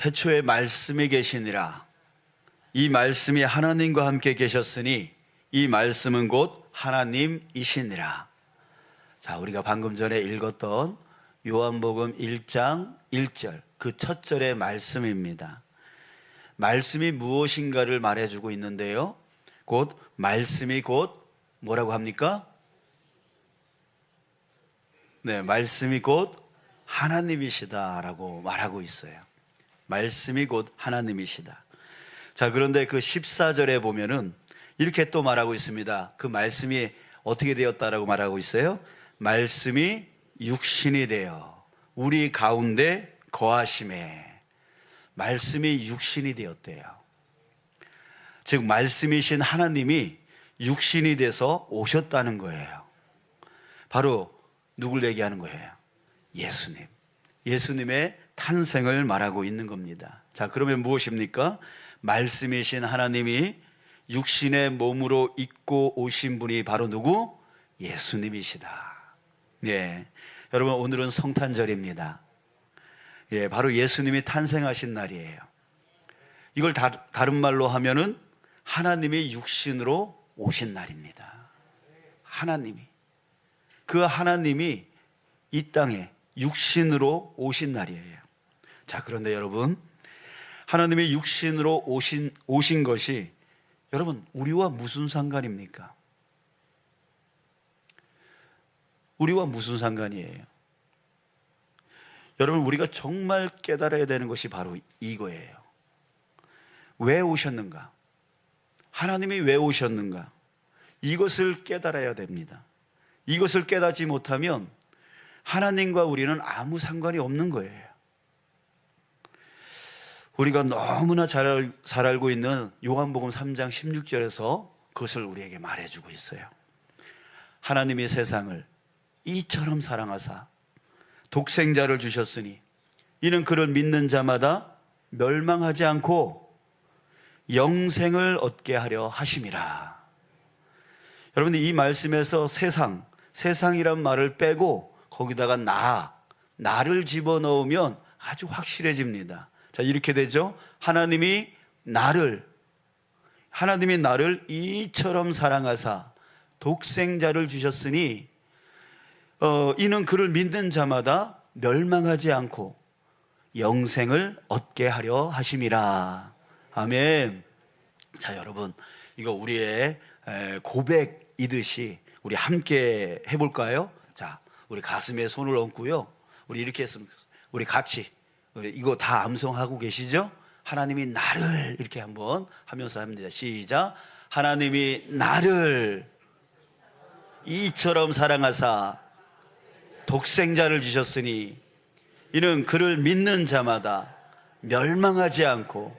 태초에 말씀이 계시니라. 이 말씀이 하나님과 함께 계셨으니 이 말씀은 곧 하나님이시니라. 자, 우리가 방금 전에 읽었던 요한복음 1장 1절 그 첫 절의 말씀입니다. 말씀이 무엇인가를 말해주고 있는데요, 곧 말씀이 곧 뭐라고 합니까? 네, 말씀이 곧 하나님이시다라고 말하고 있어요. 말씀이 곧 하나님이시다. 자, 그런데 그 14절에 보면은 이렇게 또 말하고 있습니다. 그 말씀이 어떻게 되었다라고 말하고 있어요? 말씀이 육신이 되어 우리 가운데 거하심에. 말씀이 육신이 되었대요. 즉 말씀이신 하나님이 육신이 돼서 오셨다는 거예요. 바로 누굴 얘기하는 거예요? 예수님. 예수님의 탄생을 말하고 있는 겁니다. 자, 그러면 무엇입니까? 말씀이신 하나님이 육신의 몸으로 입고 오신 분이 바로 누구? 예수님이시다. 예, 여러분 오늘은 성탄절입니다. 예, 바로 예수님이 탄생하신 날이에요. 이걸 다른 말로 하면은 하나님이 육신으로 오신 날입니다. 하나님이. 그 하나님이 이 땅에 육신으로 오신 날이에요. 자, 그런데 여러분, 하나님이 육신으로 오신 것이 여러분 우리와 무슨 상관입니까? 우리와 무슨 상관이에요? 여러분, 우리가 정말 깨달아야 되는 것이 바로 이거예요. 왜 오셨는가? 하나님이 왜 오셨는가? 이것을 깨달아야 됩니다. 이것을 깨닫지 못하면 하나님과 우리는 아무 상관이 없는 거예요. 우리가 너무나 잘 알고 있는 요한복음 3장 16절에서 그것을 우리에게 말해주고 있어요. 하나님이 세상을 이처럼 사랑하사 독생자를 주셨으니 이는 그를 믿는 자마다 멸망하지 않고 영생을 얻게 하려 하심이라. 여러분들, 이 말씀에서 세상이란 말을 빼고 거기다가 나를 집어넣으면 아주 확실해집니다. 자, 이렇게 되죠. 하나님이 나를 이처럼 사랑하사 독생자를 주셨으니 이는 그를 믿는 자마다 멸망하지 않고 영생을 얻게 하려 하심이라. 아멘. 자, 여러분, 이거 우리의 고백이듯이 우리 함께 해볼까요? 자, 우리 가슴에 손을 얹고요, 우리 이렇게 했으면, 우리 같이 이거 다 암송하고 계시죠? 하나님이 나를 이렇게 한번 하면서 합니다. 시작. 하나님이 나를 이처럼 사랑하사 독생자를 주셨으니 이는 그를 믿는 자마다 멸망하지 않고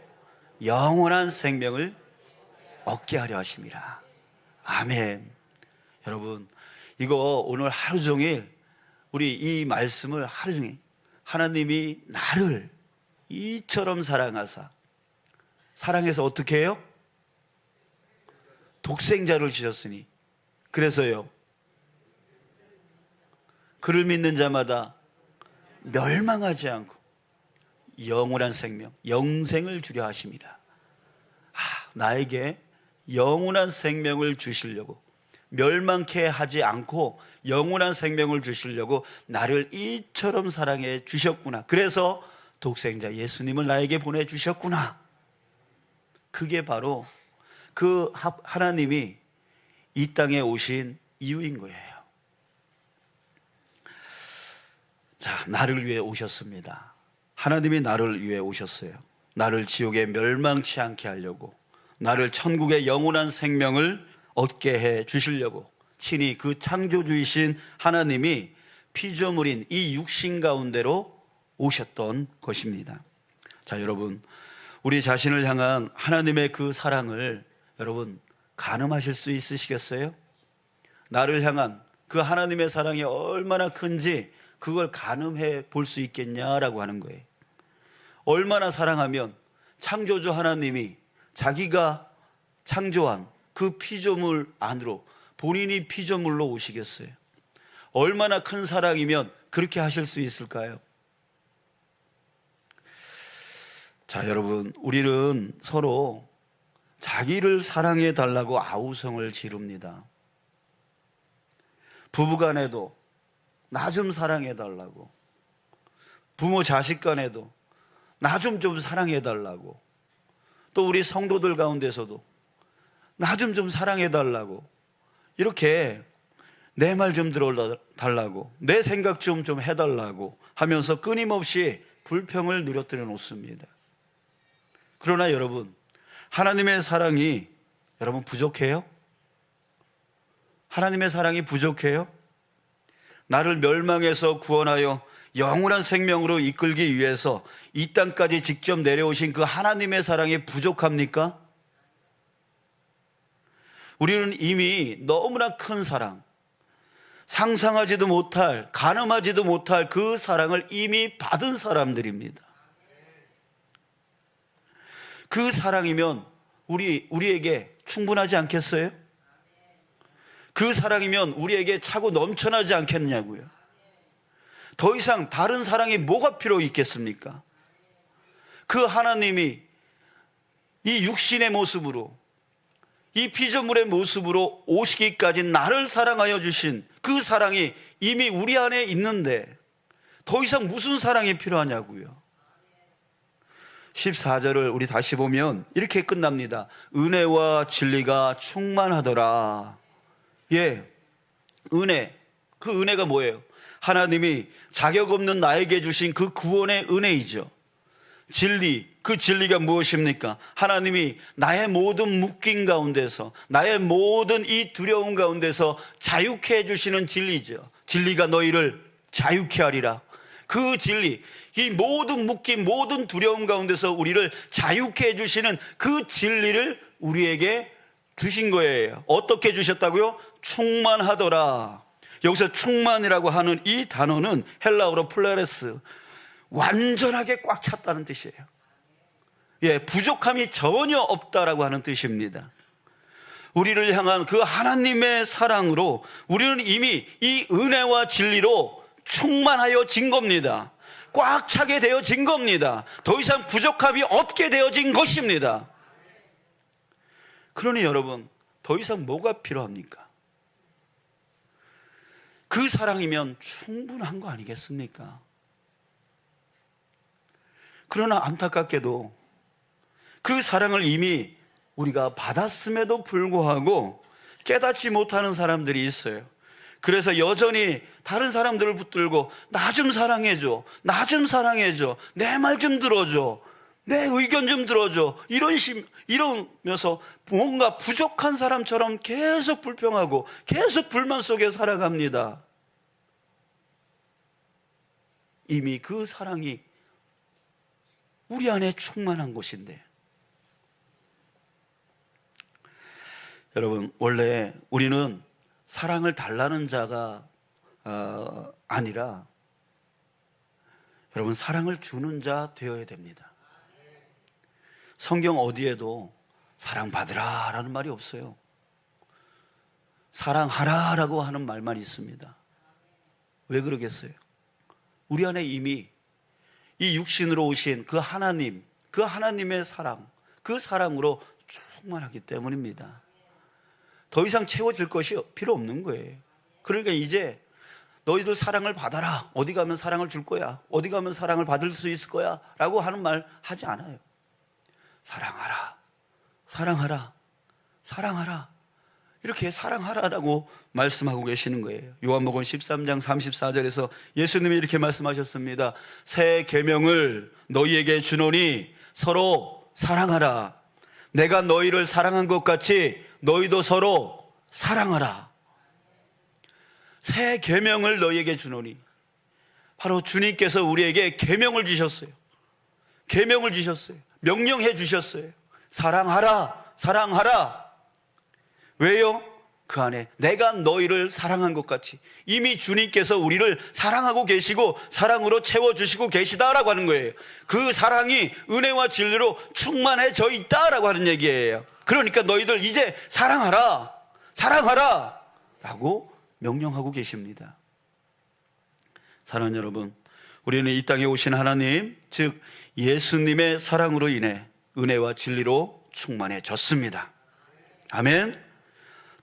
영원한 생명을 얻게 하려 하심이라. 아멘. 여러분, 이거 오늘 하루 종일 우리 이 말씀을 하루 종일 하나님이 나를 이처럼 사랑하사, 사랑해서 어떻게 해요? 독생자를 주셨으니, 그래서요, 그를 믿는 자마다 멸망하지 않고 영원한 생명, 영생을 주려 하심이라. 나에게 영원한 생명을 주시려고, 멸망케 하지 않고 영원한 생명을 주시려고 나를 이처럼 사랑해 주셨구나. 그래서 독생자 예수님을 나에게 보내주셨구나. 그게 바로 그 하나님이 이 땅에 오신 이유인 거예요. 자, 나를 위해 오셨습니다. 하나님이 나를 위해 오셨어요. 나를 지옥에 멸망치 않게 하려고, 나를 천국의 영원한 생명을 얻게 해 주시려고 친히 그 창조주이신 하나님이 피조물인 이 육신 가운데로 오셨던 것입니다. 자, 여러분, 우리 자신을 향한 하나님의 그 사랑을 여러분 가늠하실 수 있으시겠어요? 나를 향한 그 하나님의 사랑이 얼마나 큰지 그걸 가늠해 볼 수 있겠냐라고 하는 거예요. 얼마나 사랑하면 창조주 하나님이 자기가 창조한 그 피조물 안으로 본인이 피조물로 오시겠어요? 얼마나 큰 사랑이면 그렇게 하실 수 있을까요? 자, 여러분, 우리는 서로 자기를 사랑해 달라고 아우성을 지릅니다. 부부간에도 나 좀 사랑해 달라고, 부모 자식 간에도 나 좀 사랑해 달라고, 또 우리 성도들 가운데서도 나 좀 사랑해 달라고, 이렇게 내 말 좀 들어달라고, 내 생각 좀 해달라고 하면서 끊임없이 불평을 누려뜨려 놓습니다. 그러나 여러분, 하나님의 사랑이 여러분 부족해요? 하나님의 사랑이 부족해요? 나를 멸망에서 구원하여 영원한 생명으로 이끌기 위해서 이 땅까지 직접 내려오신 그 하나님의 사랑이 부족합니까? 우리는 이미 너무나 큰 사랑, 상상하지도 못할, 가늠하지도 못할 그 사랑을 이미 받은 사람들입니다. 그 사랑이면 우리에게 충분하지 않겠어요? 그 사랑이면 우리에게 차고 넘쳐나지 않겠냐고요. 더 이상 다른 사랑이 뭐가 필요 있겠습니까? 그 하나님이 이 육신의 모습으로, 이 피조물의 모습으로 오시기까지 나를 사랑하여 주신 그 사랑이 이미 우리 안에 있는데 더 이상 무슨 사랑이 필요하냐고요. 14절을 우리 다시 보면 이렇게 끝납니다. 은혜와 진리가 충만하더라. 예, 은혜. 그 은혜가 뭐예요? 하나님이 자격 없는 나에게 주신 그 구원의 은혜이죠. 진리, 그 진리가 무엇입니까? 하나님이 나의 모든 묶임 가운데서, 나의 모든 이 두려움 가운데서 자유케 해주시는 진리죠. 진리가 너희를 자유케 하리라. 그 진리, 이 모든 묶임, 모든 두려움 가운데서 우리를 자유케 해주시는 그 진리를 우리에게 주신 거예요. 어떻게 주셨다고요? 충만하더라. 여기서 충만이라고 하는 이 단어는 헬라어로 플레레스, 완전하게 꽉 찼다는 뜻이에요. 예, 부족함이 전혀 없다라고 하는 뜻입니다. 우리를 향한 그 하나님의 사랑으로 우리는 이미 이 은혜와 진리로 충만하여진 겁니다. 꽉 차게 되어진 겁니다. 더 이상 부족함이 없게 되어진 것입니다. 그러니 여러분, 더 이상 뭐가 필요합니까? 그 사랑이면 충분한 거 아니겠습니까? 그러나 안타깝게도 그 사랑을 이미 우리가 받았음에도 불구하고 깨닫지 못하는 사람들이 있어요. 그래서 여전히 다른 사람들을 붙들고 나 좀 사랑해줘, 나 좀 사랑해줘, 내 말 좀 들어줘, 내 의견 좀 들어줘, 이러면서 뭔가 부족한 사람처럼 계속 불평하고 계속 불만 속에 살아갑니다. 이미 그 사랑이 우리 안에 충만한 곳인데, 여러분, 원래 우리는 사랑을 달라는 자가 아니라 여러분, 사랑을 주는 자 되어야 됩니다. 성경 어디에도 사랑받으라 라는 말이 없어요. 사랑하라 라고 하는 말만 있습니다. 왜 그러겠어요? 우리 안에 이미 이 육신으로 오신 그 하나님, 그 하나님의 사랑, 그 사랑으로 충만하기 때문입니다. 더 이상 채워질 것이 필요 없는 거예요. 그러니까 이제 너희들 사랑을 받아라, 어디 가면 사랑을 줄 거야, 어디 가면 사랑을 받을 수 있을 거야 라고 하는 말 하지 않아요. 사랑하라, 사랑하라, 사랑하라, 이렇게 사랑하라라고 말씀하고 계시는 거예요. 요한복음 13장 34절에서 예수님이 이렇게 말씀하셨습니다. 새 계명을 너희에게 주노니 서로 사랑하라. 내가 너희를 사랑한 것 같이 너희도 서로 사랑하라. 새 계명을 너희에게 주노니, 바로 주님께서 우리에게 계명을 주셨어요. 계명을 주셨어요. 명령해 주셨어요. 사랑하라, 사랑하라. 왜요? 그 안에 내가 너희를 사랑한 것 같이 이미 주님께서 우리를 사랑하고 계시고 사랑으로 채워주시고 계시다라고 하는 거예요. 그 사랑이 은혜와 진리로 충만해져 있다라고 하는 얘기예요. 그러니까 너희들 이제 사랑하라, 사랑하라 라고 명령하고 계십니다. 사랑하는 여러분, 우리는 이 땅에 오신 하나님, 즉 예수님의 사랑으로 인해 은혜와 진리로 충만해졌습니다. 아멘.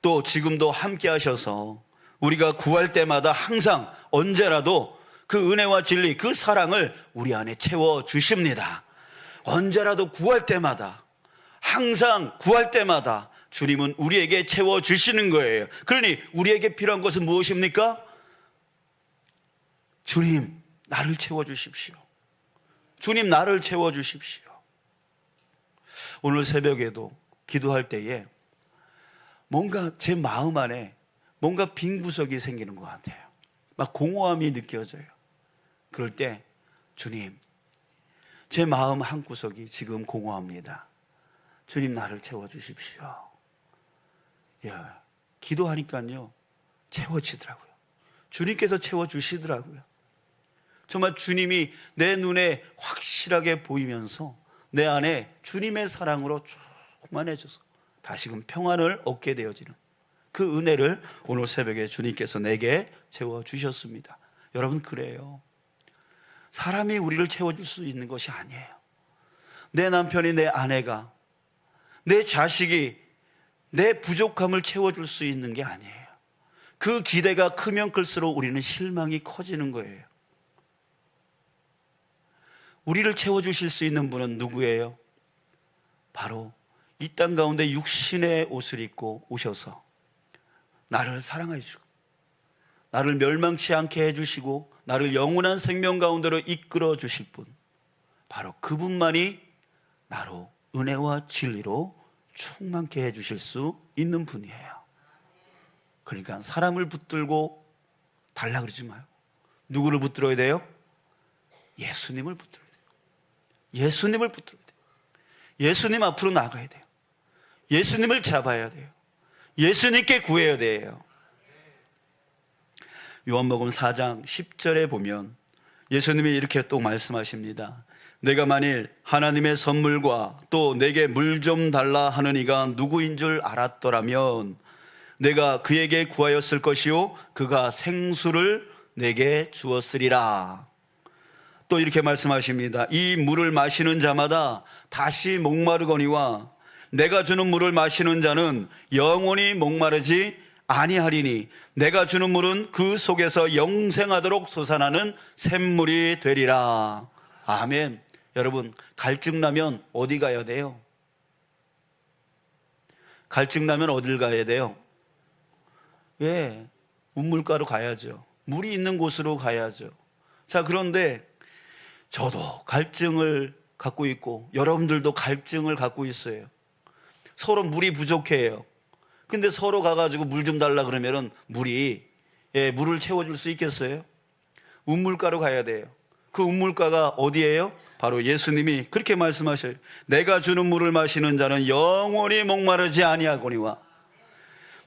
또 지금도 함께 하셔서 우리가 구할 때마다 항상 언제라도 그 은혜와 진리, 그 사랑을 우리 안에 채워주십니다. 언제라도 구할 때마다, 항상 구할 때마다 주님은 우리에게 채워주시는 거예요. 그러니 우리에게 필요한 것은 무엇입니까? 주님, 나를 채워주십시오. 주님, 나를 채워주십시오. 오늘 새벽에도 기도할 때에 뭔가 제 마음 안에 뭔가 빈 구석이 생기는 것 같아요. 막 공허함이 느껴져요. 그럴 때 주님, 제 마음 한구석이 지금 공허합니다. 주님, 나를 채워주십시오. 기도하니까요 채워지더라고요. 주님께서 채워주시더라고요. 정말 주님이 내 눈에 확실하게 보이면서 내 안에 주님의 사랑으로 충만해져서 다시금 평안을 얻게 되어지는 그 은혜를 오늘 새벽에 주님께서 내게 채워주셨습니다. 여러분, 그래요. 사람이 우리를 채워줄 수 있는 것이 아니에요. 내 남편이, 내 아내가, 내 자식이 내 부족함을 채워줄 수 있는 게 아니에요. 그 기대가 크면 클수록 우리는 실망이 커지는 거예요. 우리를 채워주실 수 있는 분은 누구예요? 바로 이 땅 가운데 육신의 옷을 입고 오셔서 나를 사랑해 주시고 나를 멸망치 않게 해주시고 나를 영원한 생명 가운데로 이끌어 주실 분, 바로 그분만이 나로 은혜와 진리로 충만케 해주실 수 있는 분이에요. 그러니까 사람을 붙들고 달라 그러지 마요. 누구를 붙들어야 돼요? 예수님을 붙들어야 돼요. 예수님을 붙들어야 돼요. 예수님 앞으로 나가야 돼요. 예수님을 잡아야 돼요. 예수님께 구해야 돼요. 요한복음 4장 10절에 보면 예수님이 이렇게 또 말씀하십니다. 내가 만일 하나님의 선물과 또 내게 물 좀 달라 하는 이가 누구인 줄 알았더라면 내가 그에게 구하였을 것이요 그가 생수를 내게 주었으리라. 또 이렇게 말씀하십니다. 이 물을 마시는 자마다 다시 목마르거니와 내가 주는 물을 마시는 자는 영원히 목마르지 아니하리니 내가 주는 물은 그 속에서 영생하도록 솟아나는 샘물이 되리라. 아멘. 여러분, 갈증 나면 어디 가야 돼요? 갈증 나면 어딜 가야 돼요? 우물가로 가야죠. 물이 있는 곳으로 가야죠. 자, 그런데 저도 갈증을 갖고 있고 여러분들도 갈증을 갖고 있어요. 서로 물이 부족해요. 근데 서로 가가지고 물 좀 달라 그러면은 물을 채워줄 수 있겠어요? 우물가로 가야 돼요. 그 우물가가 어디예요? 바로 예수님이 그렇게 말씀하셔요. 내가 주는 물을 마시는 자는 영원히 목마르지 아니하거니와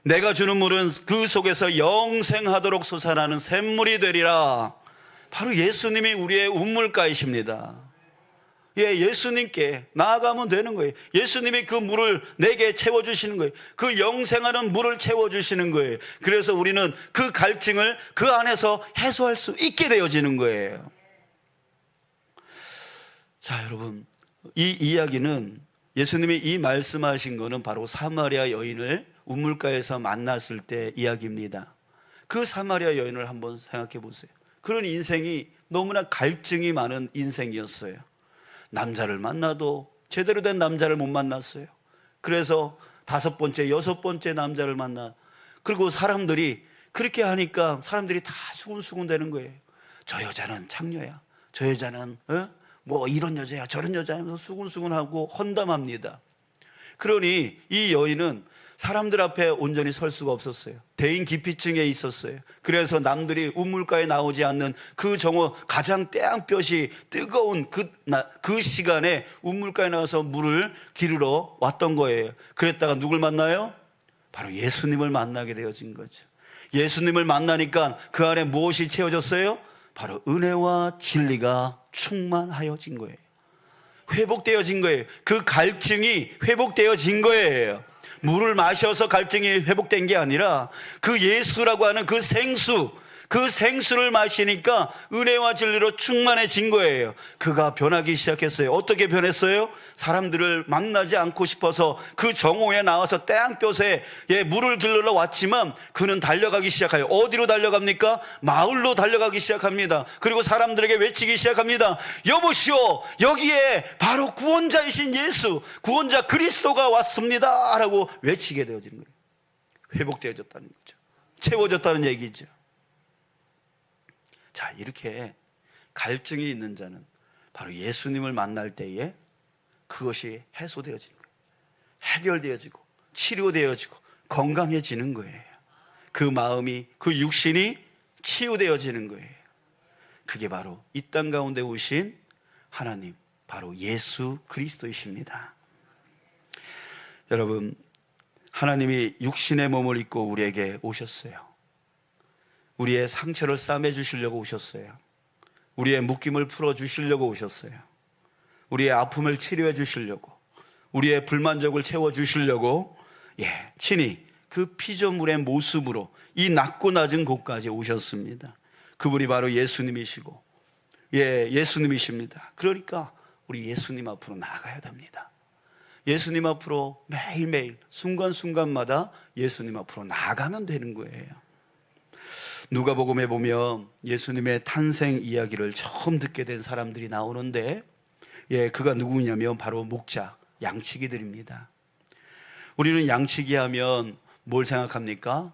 내가 주는 물은 그 속에서 영생하도록 솟아나는 샘물이 되리라. 바로 예수님이 우리의 우물가이십니다. 예수님께 나아가면 되는 거예요. 예수님이 그 물을 내게 채워주시는 거예요. 그 영생하는 물을 채워주시는 거예요. 그래서 우리는 그 갈증을 그 안에서 해소할 수 있게 되어지는 거예요. 자, 여러분, 이 이야기는 예수님이 이 말씀하신 거는 바로 사마리아 여인을 우물가에서 만났을 때 이야기입니다. 그 사마리아 여인을 한번 생각해 보세요. 그런 인생이 너무나 갈증이 많은 인생이었어요. 남자를 만나도 제대로 된 남자를 못 만났어요. 그래서 5번째, 6번째 남자를 만나. 그리고 사람들이 그렇게 하니까 사람들이 다 수군수군 되는 거예요. 저 여자는 창녀야. 저 여자는 뭐 이런 여자야 저런 여자야 하면서 수군수군하고 헌담합니다. 그러니 이 여인은 사람들 앞에 온전히 설 수가 없었어요. 대인 기피증에 있었어요. 그래서 남들이 우물가에 나오지 않는 그 정오 가장 땡볕이 뜨거운 그 시간에 우물가에 나와서 물을 기르러 왔던 거예요. 그랬다가 누굴 만나요? 바로 예수님을 만나게 되어진 거죠. 예수님을 만나니까 그 안에 무엇이 채워졌어요? 바로 은혜와 진리가 충만하여진 거예요. 회복되어진 거예요. 그 갈증이 회복되어진 거예요. 물을 마셔서 갈증이 회복된 게 아니라 그 예수라고 하는 그 생수, 그 생수를 마시니까 은혜와 진리로 충만해진 거예요. 그가 변하기 시작했어요. 어떻게 변했어요? 사람들을 만나지 않고 싶어서 그 정오에 나와서 땡볕에 물을 길러 왔지만 그는 달려가기 시작해요. 어디로 달려갑니까? 마을로 달려가기 시작합니다. 그리고 사람들에게 외치기 시작합니다. 여보시오, 여기에 바로 구원자이신 예수, 구원자 그리스도가 왔습니다 라고 외치게 되어지는 거예요. 회복되어졌다는 거죠. 채워졌다는 얘기죠. 자, 이렇게 갈증이 있는 자는 바로 예수님을 만날 때에 그것이 해소되어지는 거예요. 해결되어지고 치료되어지고 건강해지는 거예요. 그 마음이, 그 육신이 치유되어지는 거예요. 그게 바로 이 땅 가운데 오신 하나님, 바로 예수 그리스도이십니다. 여러분, 하나님이 육신의 몸을 입고 우리에게 오셨어요. 우리의 상처를 싸매주시려고 오셨어요. 우리의 묶임을 풀어주시려고 오셨어요. 우리의 아픔을 치료해 주시려고, 우리의 불만족을 채워주시려고 친히 그 피조물의 모습으로 이 낮고 낮은 곳까지 오셨습니다. 그분이 바로 예수님이시고 예수님이십니다. 그러니까 우리 예수님 앞으로 나아가야 됩니다. 예수님 앞으로 매일매일 순간순간마다 예수님 앞으로 나아가면 되는 거예요. 누가복음에 보면 예수님의 탄생 이야기를 처음 듣게 된 사람들이 나오는데 그가 누구냐면 바로 목자, 양치기들입니다. 우리는 양치기 하면 뭘 생각합니까?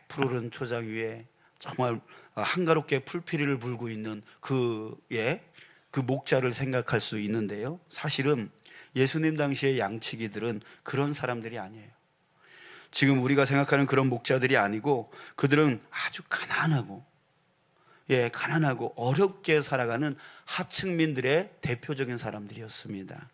푸르른 초장 위에 정말 한가롭게 풀피리를 불고 있는 그 목자를 생각할 수 있는데요, 사실은 예수님 당시의 양치기들은 그런 사람들이 아니에요. 지금 우리가 생각하는 그런 목자들이 아니고 그들은 아주 가난하고 어렵게 살아가는 하층민들의 대표적인 사람들이었습니다.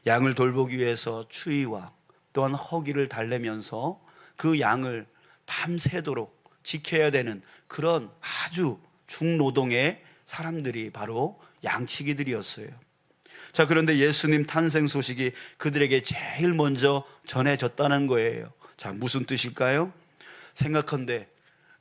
양을 돌보기 위해서 추위와 또한 허기를 달래면서 그 양을 밤새도록 지켜야 되는 그런 아주 중노동의 사람들이 바로 양치기들이었어요. 자, 그런데 예수님 탄생 소식이 그들에게 제일 먼저 전해졌다는 거예요. 자, 무슨 뜻일까요? 생각한데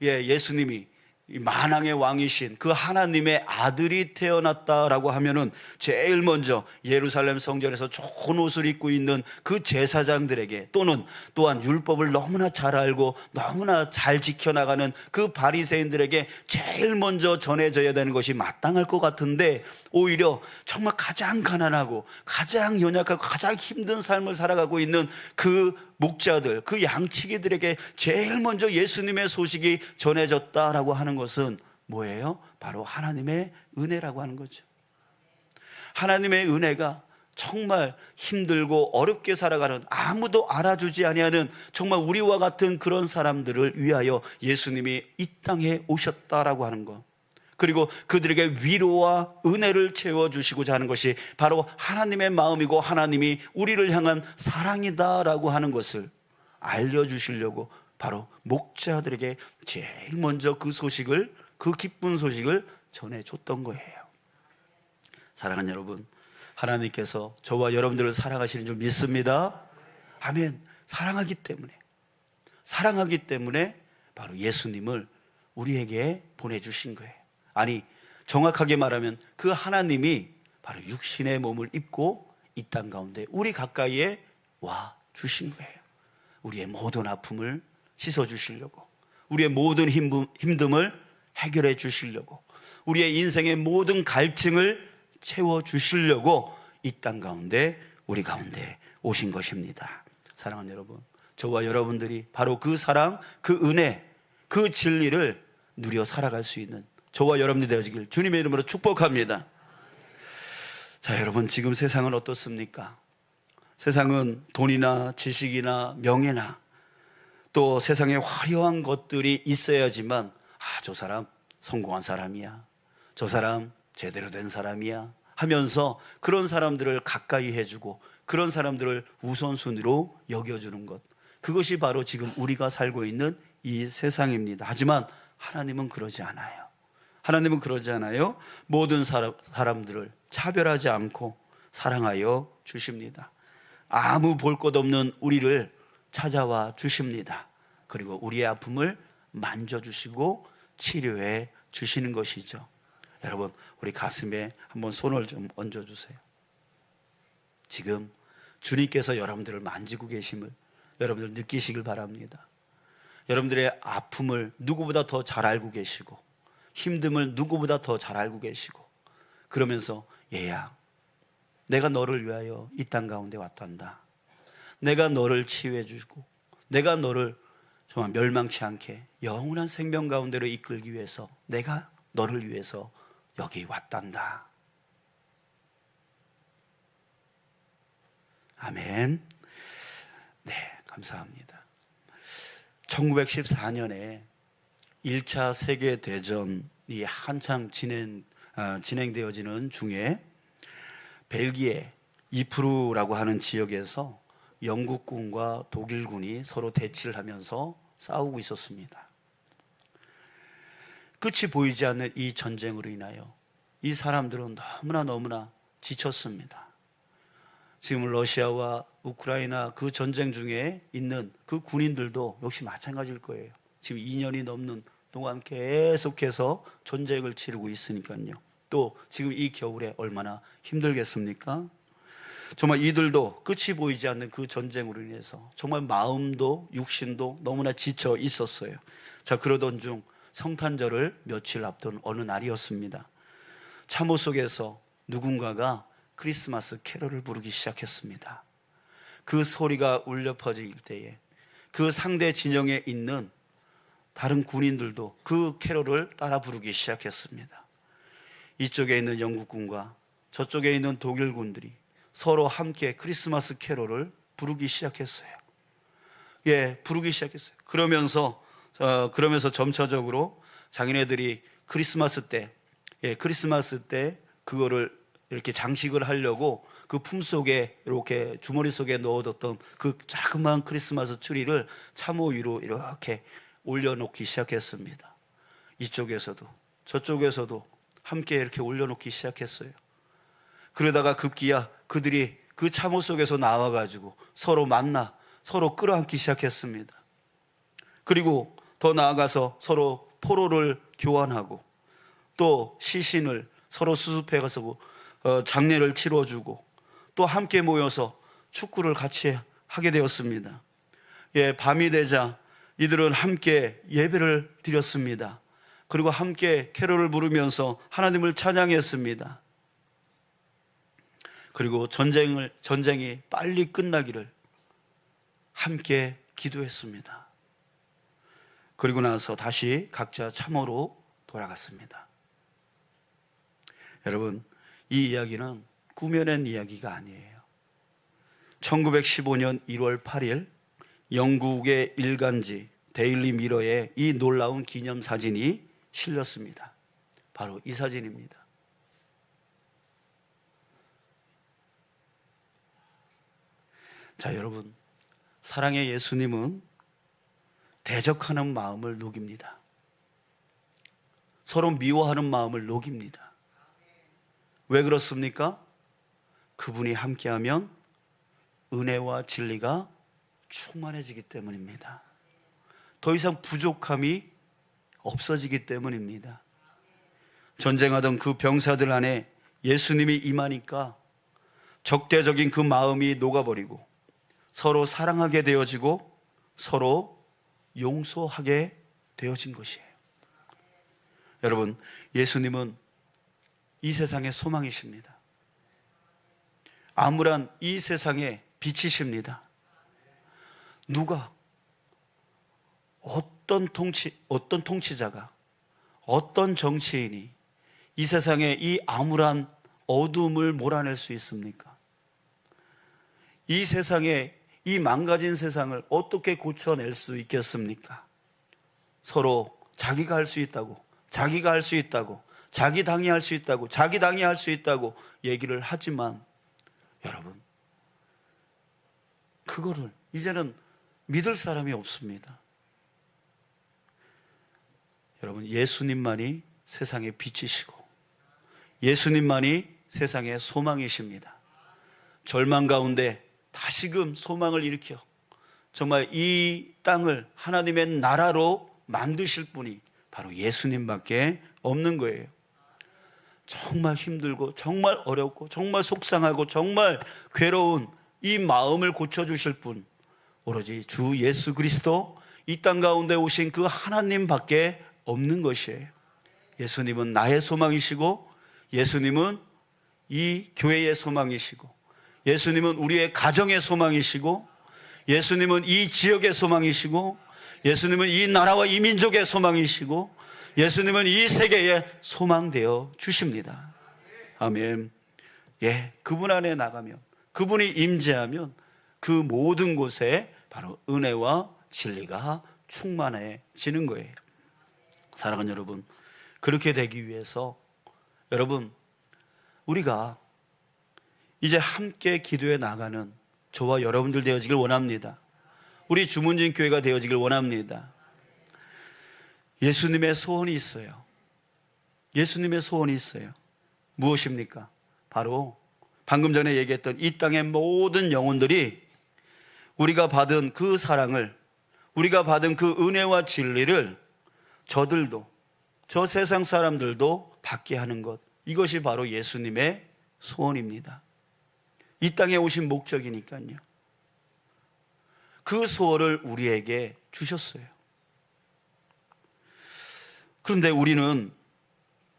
예수님이 만왕의 왕이신 그 하나님의 아들이 태어났다라고 하면은 제일 먼저 예루살렘 성전에서 좋은 옷을 입고 있는 그 제사장들에게, 또한 율법을 너무나 잘 알고 너무나 잘 지켜나가는 그 바리새인들에게 제일 먼저 전해져야 되는 것이 마땅할 것 같은데, 오히려 정말 가장 가난하고 가장 연약하고 가장 힘든 삶을 살아가고 있는 그 목자들, 그 양치기들에게 제일 먼저 예수님의 소식이 전해졌다라고 하는 것은 뭐예요? 바로 하나님의 은혜라고 하는 거죠. 하나님의 은혜가 정말 힘들고 어렵게 살아가는, 아무도 알아주지 아니하는 정말 우리와 같은 그런 사람들을 위하여 예수님이 이 땅에 오셨다라고 하는 것, 그리고 그들에게 위로와 은혜를 채워주시고자 하는 것이 바로 하나님의 마음이고 하나님이 우리를 향한 사랑이다라고 하는 것을 알려주시려고 바로 목자들에게 제일 먼저 그 기쁜 소식을 전해줬던 거예요. 사랑하는 여러분, 하나님께서 저와 여러분들을 사랑하시는 줄 믿습니다. 아멘. 사랑하기 때문에 바로 예수님을 우리에게 보내주신 거예요. 아니, 정확하게 말하면 그 하나님이 바로 육신의 몸을 입고 이 땅 가운데 우리 가까이에 와 주신 거예요. 우리의 모든 아픔을 씻어주시려고, 우리의 모든 힘듦을 해결해 주시려고, 우리의 인생의 모든 갈증을 채워주시려고 이 땅 가운데 우리 가운데 오신 것입니다. 사랑하는 여러분, 저와 여러분들이 바로 그 사랑, 그 은혜, 그 진리를 누려 살아갈 수 있는 저와 여러분이 되어지길 주님의 이름으로 축복합니다. 자, 여러분, 지금 세상은 어떻습니까? 세상은 돈이나 지식이나 명예나 또 세상에 화려한 것들이 있어야지만 저 사람 성공한 사람이야, 저 사람 제대로 된 사람이야 하면서 그런 사람들을 가까이 해주고 그런 사람들을 우선순위로 여겨주는 것, 그것이 바로 지금 우리가 살고 있는 이 세상입니다. 하지만 하나님은 그러지 않아요. 하나님은 그러지 않아요. 모든 사람들을 차별하지 않고 사랑하여 주십니다. 아무 볼 것 없는 우리를 찾아와 주십니다. 그리고 우리의 아픔을 만져주시고 치료해 주시는 것이죠. 여러분, 우리 가슴에 한번 손을 좀 얹어주세요. 지금 주님께서 여러분들을 만지고 계심을 여러분들 느끼시길 바랍니다. 여러분들의 아픔을 누구보다 더 잘 알고 계시고, 힘듦을 누구보다 더 잘 알고 계시고, 그러면서 얘야, 내가 너를 위하여 이 땅 가운데 왔단다. 내가 너를 치유해 주고, 내가 너를 정말 멸망치 않게 영원한 생명 가운데로 이끌기 위해서 내가 너를 위해서 여기 왔단다. 아멘. 네, 감사합니다. 1914년에 1차 세계대전이 한창 진행되어지는 중에 벨기에 이프루라고 하는 지역에서 영국군과 독일군이 서로 대치를 하면서 싸우고 있었습니다. 끝이 보이지 않는 이 전쟁으로 인하여 이 사람들은 너무나 지쳤습니다. 지금 러시아와 우크라이나 그 전쟁 중에 있는 그 군인들도 역시 마찬가지일 거예요. 지금 2년이 넘는 동안 계속해서 전쟁을 치르고 있으니까요. 또 지금 이 겨울에 얼마나 힘들겠습니까? 정말 이들도 끝이 보이지 않는 그 전쟁으로 인해서 정말 마음도 육신도 너무나 지쳐 있었어요. 자, 그러던 중 성탄절을 며칠 앞둔 어느 날이었습니다. 참호 속에서 누군가가 크리스마스 캐럴을 부르기 시작했습니다. 그 소리가 울려 퍼질 때에 그 상대 진영에 있는 다른 군인들도 그 캐럴을 따라 부르기 시작했습니다. 이쪽에 있는 영국군과 저쪽에 있는 독일군들이 서로 함께 크리스마스 캐럴을 부르기 시작했어요. 부르기 시작했어요. 그러면서 점차적으로 자기네들이 크리스마스 때 그거를 이렇게 장식을 하려고 그 품속에 이렇게 주머니 속에 넣어뒀던 그 자그마한 크리스마스 트리를 참호 위로 이렇게 올려놓기 시작했습니다. 이쪽에서도 저쪽에서도 함께 이렇게 올려놓기 시작했어요. 그러다가 급기야 그들이 그 참호 속에서 나와가지고 서로 만나 서로 끌어안기 시작했습니다. 그리고 더 나아가서 서로 포로를 교환하고 또 시신을 서로 수습해가서 장례를 치러주고 또 함께 모여서 축구를 같이 하게 되었습니다. 밤이 되자 이들은 함께 예배를 드렸습니다. 그리고 함께 캐롤을 부르면서 하나님을 찬양했습니다. 그리고 전쟁이 빨리 끝나기를 함께 기도했습니다. 그리고 나서 다시 각자 참호로 돌아갔습니다. 여러분, 이 이야기는 꾸며낸 이야기가 아니에요. 1915년 1월 8일 영국의 일간지 데일리 미러에 이 놀라운 기념사진이 실렸습니다. 바로 이 사진입니다. 자, 여러분, 사랑의 예수님은 대적하는 마음을 녹입니다. 서로 미워하는 마음을 녹입니다. 왜 그렇습니까? 그분이 함께하면 은혜와 진리가 충만해지기 때문입니다. 더 이상 부족함이 없어지기 때문입니다. 전쟁하던 그 병사들 안에 예수님이 임하니까 적대적인 그 마음이 녹아버리고 서로 사랑하게 되어지고 서로 용서하게 되어진 것이에요. 여러분, 예수님은 이 세상의 소망이십니다. 암울한 이 세상의 빛이십니다. 누가 어떤 통치자가 어떤 정치인이 이 세상의 이 암울한 어둠을 몰아낼 수 있습니까? 이 세상에 이 망가진 세상을 어떻게 고쳐낼 수 있겠습니까? 서로 자기가 할 수 있다고, 자기가 할 수 있다고, 자기 당이 할 수 있다고, 자기 당이 할 수 있다고 얘기를 하지만 여러분, 그거를 이제는 믿을 사람이 없습니다. 여러분, 예수님만이 세상의 빛이시고 예수님만이 세상의 소망이십니다. 절망 가운데 다시금 소망을 일으켜 정말 이 땅을 하나님의 나라로 만드실 분이 바로 예수님밖에 없는 거예요. 정말 힘들고 정말 어렵고 정말 속상하고 정말 괴로운 이 마음을 고쳐주실 분, 오로지 주 예수 그리스도, 이 땅 가운데 오신 그 하나님밖에 없는 것이에요. 예수님은 나의 소망이시고, 예수님은 이 교회의 소망이시고, 예수님은 우리의 가정의 소망이시고, 예수님은 이 지역의 소망이시고, 예수님은 이 나라와 이 민족의 소망이시고, 예수님은 이 세계의 소망되어 주십니다. 아멘. 예, 그분 안에 나가면, 그분이 임재하면 그 모든 곳에 바로 은혜와 진리가 충만해지는 거예요. 사랑하는 여러분, 그렇게 되기 위해서 여러분, 우리가 이제 함께 기도해 나가는 저와 여러분들 되어지길 원합니다. 우리 주문진 교회가 되어지길 원합니다. 예수님의 소원이 있어요. 예수님의 소원이 있어요. 무엇입니까? 바로 방금 전에 얘기했던 이 땅의 모든 영혼들이 우리가 받은 그 사랑을, 우리가 받은 그 은혜와 진리를 저들도, 저 세상 사람들도 받게 하는 것, 이것이 바로 예수님의 소원입니다. 이 땅에 오신 목적이니까요. 그 소원을 우리에게 주셨어요. 그런데 우리는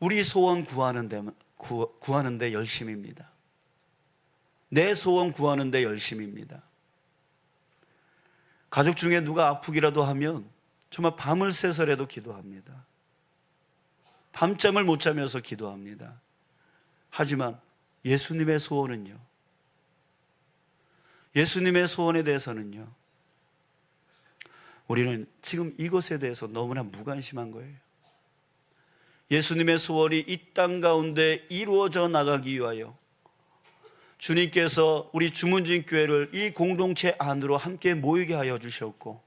우리 소원 구하는데 열심입니다. 내 소원 구하는데 열심입니다. 가족 중에 누가 아프기라도 하면 정말 밤을 새서라도 기도합니다. 밤잠을 못 자면서 기도합니다. 하지만 예수님의 소원은요, 예수님의 소원에 대해서는요, 우리는 지금 이것에 대해서 너무나 무관심한 거예요. 예수님의 소원이 이 땅 가운데 이루어져 나가기 위하여 주님께서 우리 주문진 교회를 이 공동체 안으로 함께 모이게 하여 주셨고,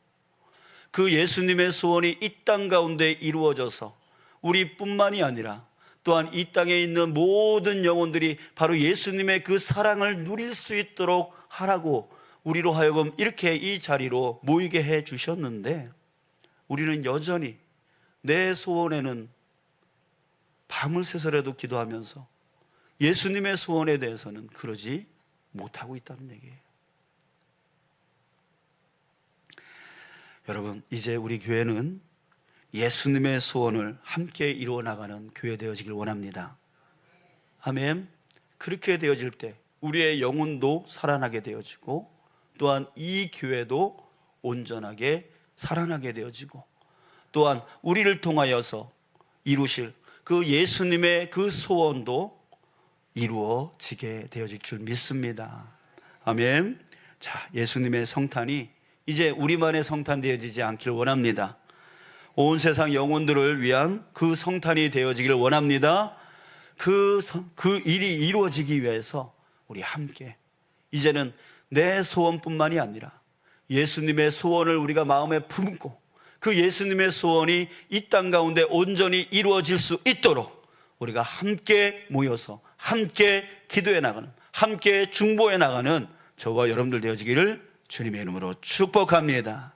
그 예수님의 소원이 이 땅 가운데 이루어져서 우리뿐만이 아니라 또한 이 땅에 있는 모든 영혼들이 바로 예수님의 그 사랑을 누릴 수 있도록 하라고 우리로 하여금 이렇게 이 자리로 모이게 해 주셨는데, 우리는 여전히 내 소원에는 밤을 새서라도 기도하면서 예수님의 소원에 대해서는 그러지 못하고 있다는 얘기예요. 여러분, 이제 우리 교회는 예수님의 소원을 함께 이루어 나가는 교회 되어지길 원합니다. 아멘. 그렇게 되어질 때 우리의 영혼도 살아나게 되어지고, 또한 이 교회도 온전하게 살아나게 되어지고, 또한 우리를 통하여서 이루실 그 예수님의 그 소원도 이루어지게 되어질 줄 믿습니다. 아멘. 자, 예수님의 성탄이 이제 우리만의 성탄 되어지지 않기를 원합니다. 온 세상 영혼들을 위한 그 성탄이 되어지기를 원합니다. 그 일이 이루어지기 위해서 우리 함께 이제는 내 소원뿐만이 아니라 예수님의 소원을 우리가 마음에 품고, 그 예수님의 소원이 이 땅 가운데 온전히 이루어질 수 있도록 우리가 함께 모여서 함께 기도해 나가는, 함께 중보해 나가는 저와 여러분들 되어지기를 주님의 이름으로 축복합니다.